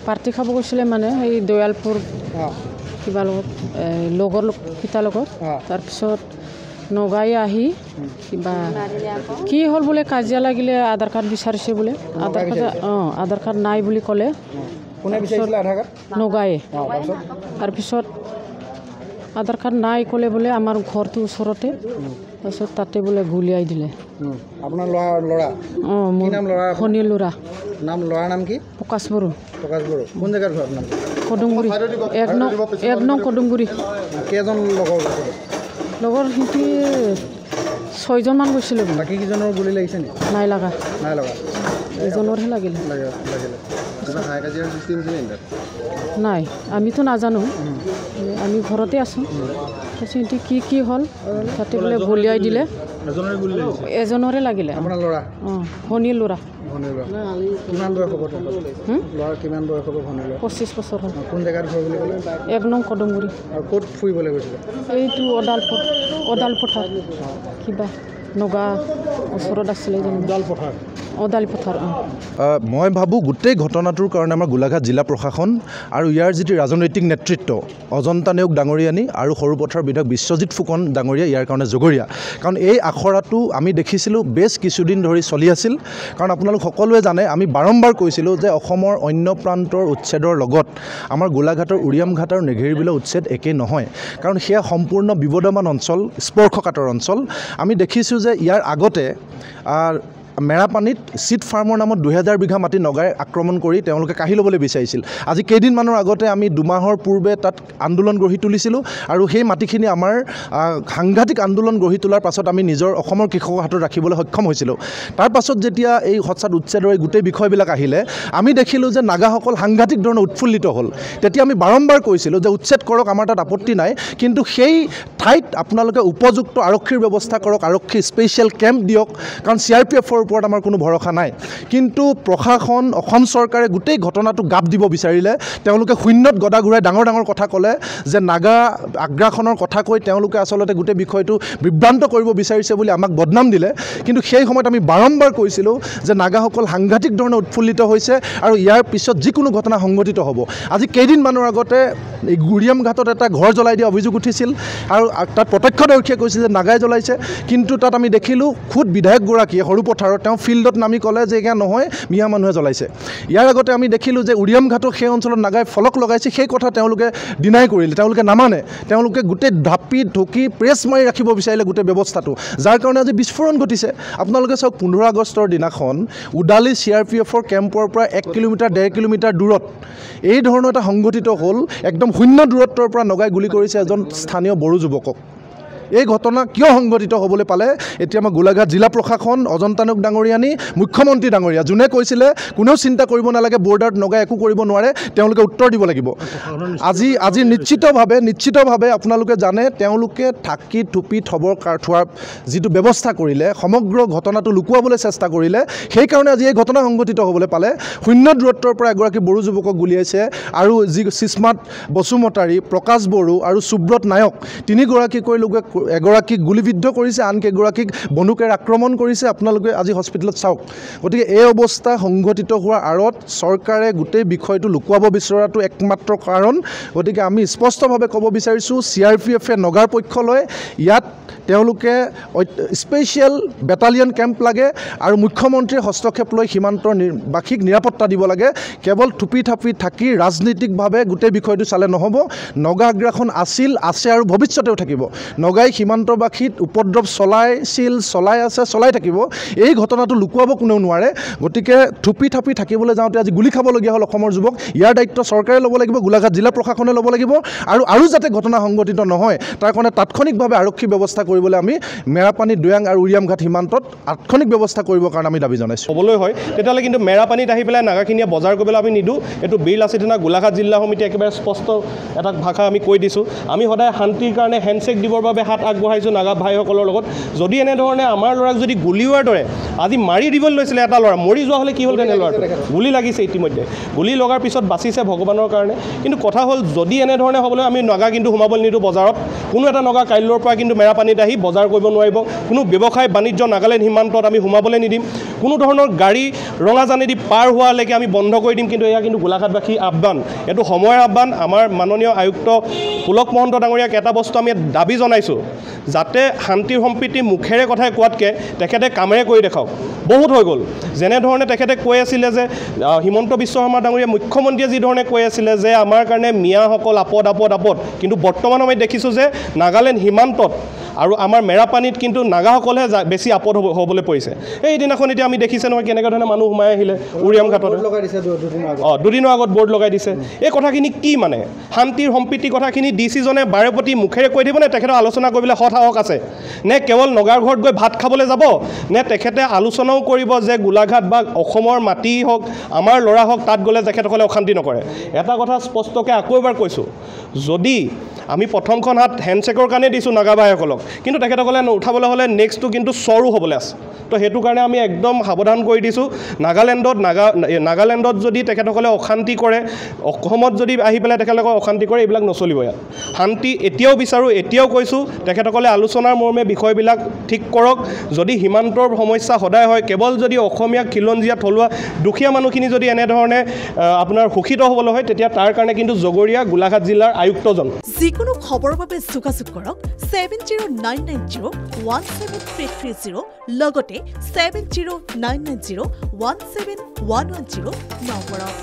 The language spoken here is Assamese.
পাৰ্টি খাব গৈছিলে মানে এই দয়ালপুৰ কিবা লগত লগৰ কেইটাৰ লগত তাৰপিছত নগাই আহি কিবা কি হ'ল বোলে কাজিয়া লাগিলে আধাৰ কাৰ্ড বিচাৰিছে বোলে আধাৰ কাৰ্ড নাই বুলি ক'লে নগায়ে তাৰপিছত আধাৰ কাৰ্ড নাই ক'লে বোলে আমাৰ ঘৰটো ওচৰতে তাৰপিছত তাতে বোলে গুলিয়াই দিলে আপোনাৰ ল'ৰা শনি ল'ৰা নাম ল'ৰাৰ নাম কি প্ৰকাশ বড়ো কোন জেগাত ঘৰ আপোনাৰ কদমগুৰি এক নং কদমগুৰি কেইজন লগৰ সিহঁতি 6জনমান গৈছিলোঁ বাকী কেইজনৰ গুলি লাগিছে নেকি নাই লগা এজনৰহে লাগিলে নাই আমিতো নাজানো আমি ঘৰতে আছোঁ তাৰপিছত সিহঁতি কি হ'ল তাতে বোলে গুলিয়াই দিলে এজনৰে লাগিলে আপোনাৰ ল'ৰা শনি ল'ৰা কিমান বয়স হ'ব ল'ৰা কিমান বয়স হ'ব ভনী ল'ৰা 25 বছৰ হ'ল কোন জেগাত ঘৰ বুলি ক'লে 1 নং কদমগুৰি আৰু ক'ত ফুৰিবলৈ গৈছিলে এইটো অদালপথাৰ কিবা নগা ওচৰত আছিলে অদালপথাৰ মই ভাবোঁ গোটেই ঘটনাটোৰ কাৰণে আমাৰ গোলাঘাট জিলা প্ৰশাসন আৰু ইয়াৰ যিটো ৰাজনৈতিক নেতৃত্ব অজন্তা নেওগ ডাঙৰীয়ানী আৰু সৰুপথাৰ বিধায়ক বিশ্বজিৎ ফুকন ডাঙৰীয়া ইয়াৰ কাৰণে জগৰীয়া কাৰণ এই আখৰাটো আমি দেখিছিলোঁ বেছ কিছুদিন ধৰি চলি আছিল কাৰণ আপোনালোক সকলোৱে জানে আমি বাৰম্বাৰ কৈছিলোঁ যে অসমৰ অন্য প্ৰান্তৰ উচ্ছেদৰ লগত আমাৰ গোলাঘাটৰ উৰিয়ামঘাট আৰু নেঘেৰিবিলৰ উচ্ছেদ একেই নহয় কাৰণ সেয়া সম্পূৰ্ণ বিবদমান অঞ্চল স্পৰ্শকাতৰ অঞ্চল আমি দেখিছোঁ যে ইয়াৰ আগতে মেৰাপানীত চিট ফাৰ্মৰ নামত 2000 বিঘা মাটি নগাই আক্ৰমণ কৰি তেওঁলোকে কাঢ়ি ল'বলৈ বিচাৰিছিল আজি কেইদিনমানৰ আগতে আমি 2 মাহৰ পূৰ্বে তাত আন্দোলন গঢ়ি তুলিছিলোঁ আৰু সেই মাটিখিনি আমাৰ সাংঘাতিক আন্দোলন গঢ়ি তোলাৰ পাছত আমি নিজৰ অসমৰ কৃষকৰ হাতত ৰাখিবলৈ সক্ষম হৈছিলোঁ তাৰ পাছত যেতিয়া এই হঠাৎ উচ্ছেদৰ এই গোটেই বিষয়বিলাক আহিলে আমি দেখিলোঁ যে নাগাসকল সাংঘাতিক ধৰণে উৎফুল্লিত হ'ল তেতিয়া আমি বাৰম্বাৰ কৈছিলোঁ যে উচ্ছেদ কৰক আমাৰ তাত আপত্তি নাই কিন্তু সেই ঠাইত আপোনালোকে উপযুক্ত আৰক্ষীৰ ব্যৱস্থা কৰক আৰক্ষী স্পেচিয়েল কেম্প দিয়ক কাৰণ CRPFৰ ওপৰত আমাৰ কোনো ভৰসা নাই কিন্তু প্ৰশাসন অসম চৰকাৰে গোটেই ঘটনাটো গাপ দিব বিচাৰিলে তেওঁলোকে শূন্যত গদা ঘূৰাই ডাঙৰ কথা ক'লে যে নাগা আগ্ৰাসনৰ কথা কৈ তেওঁলোকে আচলতে গোটেই বিষয়টো বিভ্ৰান্ত কৰিব বিচাৰিছে বুলি আমাক বদনাম দিলে কিন্তু সেই সময়ত আমি বাৰম্বাৰ কৈছিলোঁ যে নাগাসকল সাংঘাতিক ধৰণে উৎফুল্লিত হৈছে আৰু ইয়াৰ পিছত যিকোনো ঘটনা সংঘটিত হ'ব আজি কেইদিনমানৰ আগতে এই গুৰিয়াম ঘাটত এটা ঘৰ জ্বলাই দিয়া অভিযোগ উঠিছিল আৰু তাত প্ৰত্যক্ষদৰ্শীয়ে কৈছিল যে নাগাই জ্বলাইছে কিন্তু তাত আমি দেখিলোঁ খুদ বিধায়কগৰাকীয়ে সৰুপথাৰত তেওঁ ফিল্ডত নামি ক'লে যে এয়া নহয় মিয়া মানুহে জ্বলাইছে ইয়াৰ আগতে আমি দেখিলোঁ যে উৰিয়াম ঘাটৰ সেই অঞ্চলত নাগাই ফলক লগাইছে সেই কথা তেওঁলোকে ডিনাই কৰিলে তেওঁলোকে নামানে তেওঁলোকে গোটেই ঢাপি ঢুকি প্ৰেছ মাৰি ৰাখিব বিচাৰিলে গোটেই ব্যৱস্থাটো যাৰ কাৰণে আজি বিস্ফোৰণ ঘটিছে আপোনালোকে চাওক 15 আগষ্টৰ দিনাখন উদালি CRPFৰ কেম্পৰ পৰা 1 কিলোমিটাৰ 1.5 কিলোমিটাৰ দূৰত এই ধৰণৰ এটা সংঘটিত হ'ল একদম শূন্য দূৰত্বৰ পৰা নগাই গুলি কৰিছে এজন স্থানীয় বড়ো যুৱকক এই ঘটনা কিয় সংঘটিত হ'বলৈ পালে এতিয়া আমাৰ গোলাঘাট জিলা প্ৰশাসন অজন্তা নেওগ ডাঙৰীয়ানী মুখ্যমন্ত্ৰী ডাঙৰীয়া যোনে কৈছিলে কোনেও চিন্তা কৰিব নালাগে বৰ্ডাৰত নগাই একো কৰিব নোৱাৰে তেওঁলোকে উত্তৰ দিব লাগিব আজি নিশ্চিতভাৱে আপোনালোকে জানে তেওঁলোকে থাকি থুপি থোৱাৰ যিটো ব্যৱস্থা কৰিলে সমগ্ৰ ঘটনাটো লুকুৱাবলৈ চেষ্টা কৰিলে সেইকাৰণে আজি এই ঘটনা সংঘটিত হ'বলৈ পালে শূন্য দূৰত্বৰ পৰা এগৰাকী বড়ো যুৱকক গুলিয়াইছে আৰু যি চিস্মাত বসুমতাৰী প্ৰকাশ বড়ো আৰু সুব্ৰত নায়ক তিনিগৰাকীকৈ লোকে এগৰাকীক গুলিবিদ্ধ কৰিছে আনকেইগৰাকীক বন্দুকেৰে আক্ৰমণ কৰিছে আপোনালোকে আজি হস্পিটেলত চাওক গতিকে এই অৱস্থা সংঘটিত হোৱাৰ আঁৰত চৰকাৰে গোটেই বিষয়টো লুকুৱাব বিচৰাটো একমাত্ৰ কাৰণ গতিকে আমি স্পষ্টভাৱে ক'ব বিচাৰিছোঁ CRPFে নগাৰ পক্ষলৈ ইয়াত তেওঁলোকে স্পেচিয়েল বেটালিয়ন কেম্প লাগে আৰু মুখ্যমন্ত্ৰীৰ হস্তক্ষেপ লৈ সীমান্তৰ বাসীক নিৰাপত্তা দিব লাগে কেৱল থুপি থাপি থাকি ৰাজনীতিকভাৱে গোটেই বিষয়টো চালে নহ'ব নগা আগ্ৰাসন আছিল আছে আৰু ভৱিষ্যতেও থাকিব নগাই সীমান্তবাসীত উপদ্ৰৱ চলাই আছে চলাই থাকিব এই ঘটনাটো লুকুৱাব কোনেও নোৱাৰে গতিকে থুপি থাপি থাকিবলৈ যাওঁতে আজি গুলি খাবলগীয়া হ'ল অসমৰ যুৱক ইয়াৰ দায়িত্ব চৰকাৰে ল'ব লাগিব গোলাঘাট জিলা প্ৰশাসনে ল'ব লাগিব আৰু যাতে ঘটনা সংঘটিত নহয় তাৰ কাৰণে তাৎক্ষণিকভাৱে আৰক্ষী ব্যৱস্থা কৰিবলৈ আমি মেৰাপানী দৈয়াং আৰু উৰিয়ামঘাট সীমান্তত তাৎক্ষণিক ব্যৱস্থা কৰিবৰ কাৰণে আমি দাবী জনাইছোঁ ক'বলৈ হয় তেতিয়াহ'লে কিন্তু মেৰাপানীত আহি পেলাই নাগাখিনিয়ে বজাৰ কৰিবলৈ আমি নিদিওঁ এইটো বীৰ লাচিত সেনা গোলাঘাট জিলা সমিতি একেবাৰে স্পষ্ট এটা ভাষা আমি কৈ দিছোঁ আমি সদায় শান্তিৰ কাৰণে হেণ্ডছেক দিবৰ বাবে হাত আগবঢ়াইছোঁ নাগা ভাইসকলৰ লগত যদি এনেধৰণে আমাৰ ল'ৰাক যদি গুলিওৱাৰ দৰে আজি মাৰি দিবলৈ লৈছিলে এটা ল'ৰা মৰি যোৱা হ'লে কি হ'ল তেনে ল'ৰাটো গুলি লাগিছে ইতিমধ্যে গুলি লগাৰ পিছত বাচিছে ভগৱানৰ কাৰণে কিন্তু কথা হ'ল যদি এনেধৰণে হ'বলৈ আমি নগা কিন্তু সোমাবলৈ নিদিওঁ বজাৰত কোনো এটা নগা কাইলৈৰ পৰা কিন্তু মেৰাপানীত আহি বজাৰ কৰিব নোৱাৰিব কোনো ব্যৱসায় বাণিজ্য নাগালেণ্ড সীমান্তত আমি সোমাবলৈ নিদিম কোনো ধৰণৰ গাড়ী ৰঙাজানেদি পাৰ হোৱালৈকে আমি বন্ধ কৰি দিম। কিন্তু এয়া কিন্তু গোলাঘাটবাসীৰ আহ্বান, এইটো সময়ৰ আহ্বান। আমাৰ মাননীয় আয়ুক্ত পুলক মহন্ত ডাঙৰীয়াক এটা বস্তু আমি দাবী জনাইছোঁ, যাতে শান্তি সম্প্ৰীতি মুখেৰে কথাই কোৱাতকৈ তেখেতে কামেৰে কৰি দেখাওক। বহুত হৈ গ'ল। যেনেধৰণে তেখেতে কৈ আছিলে যে হিমন্ত বিশ্ব শৰ্মা ডাঙৰীয়া মুখ্যমন্ত্ৰীয়ে যিধৰণে কৈ আছিলে যে আমাৰ কাৰণে মিয়াসকল আপদ আপদ আপদ, কিন্তু বৰ্তমান আমি দেখিছোঁ যে নাগালেণ্ড সীমান্তত আৰু আমাৰ মেৰাপানীত কিন্তু নাগাসকলেহে বেছি আপদ হ'বলৈ পৰিছে। সেইদিনাখন এতিয়া আমি দেখিছে নহয় কেনেকৈ ধৰণে মানুহ সোমাই আহিলে উৰিয়াম ঘাটত। দুদিনৰ আগত বৰ্ড লগাই দিছে। এই কথাখিনি কি মানে? শান্তিৰ সম্প্ৰীতিৰ কথাখিনি ডিচিজনে বাৰেপতি মুখেৰে কৈ দিবনে তেখেতৰ আলোচনা কৰিবলৈ সৎ সাহস আছে? নে কেৱল নগাৰ ঘৰত গৈ ভাত খাবলৈ যাব? নে তেখেতে আলোচনাও কৰিব যে গোলাঘাট বা অসমৰ মাটি হওক, আমাৰ ল'ৰা হওক, তাত গ'লে তেখেতসকলে অশান্তি নকৰে? এটা কথা স্পষ্টকৈ আকৌ এবাৰ কৈছোঁ, যদি আমি প্ৰথমখন হাত হেণ্ডশ্বেকৰ কাৰণে দিছোঁ নাগা ভাইসকলক, কিন্তু তেখেতসকলে উঠাবলৈ হ'লে নেক্সটটো কিন্তু চৰো হ'বলৈ আছে। তো সেইটো কাৰণে আমি একদম সাৱধান কৰি দিছোঁ। নাগালেণ্ডত যদি তেখেতসকলে অশান্তি কৰে, অসমত যদি আহি পেলাই তেখেতসকলে অশান্তি কৰে, এইবিলাক নচলিব। ইয়াত শান্তি এতিয়াও বিচাৰোঁ, এতিয়াও কৈছোঁ, তেখেতসকলে আলোচনাৰ মৰ্মে বিষয়বিলাক ঠিক কৰক। যদি সীমান্তৰ সমস্যা সদায় হয়, কেৱল যদি অসমীয়া খিলঞ্জীয়া থলুৱা দুখীয়া মানুহখিনি যদি এনেধৰণে আপোনাৰ শোষিত হ'বলৈ হয়, তেতিয়া তাৰ কাৰণে কিন্তু জগৰীয়া গোলাঘাট জিলাৰ আয়ুক্তজন। যিকোনো খবৰৰ বাবে যোগাযোগ কৰক 7099017330 লগতে 7099017110 নম্বৰত।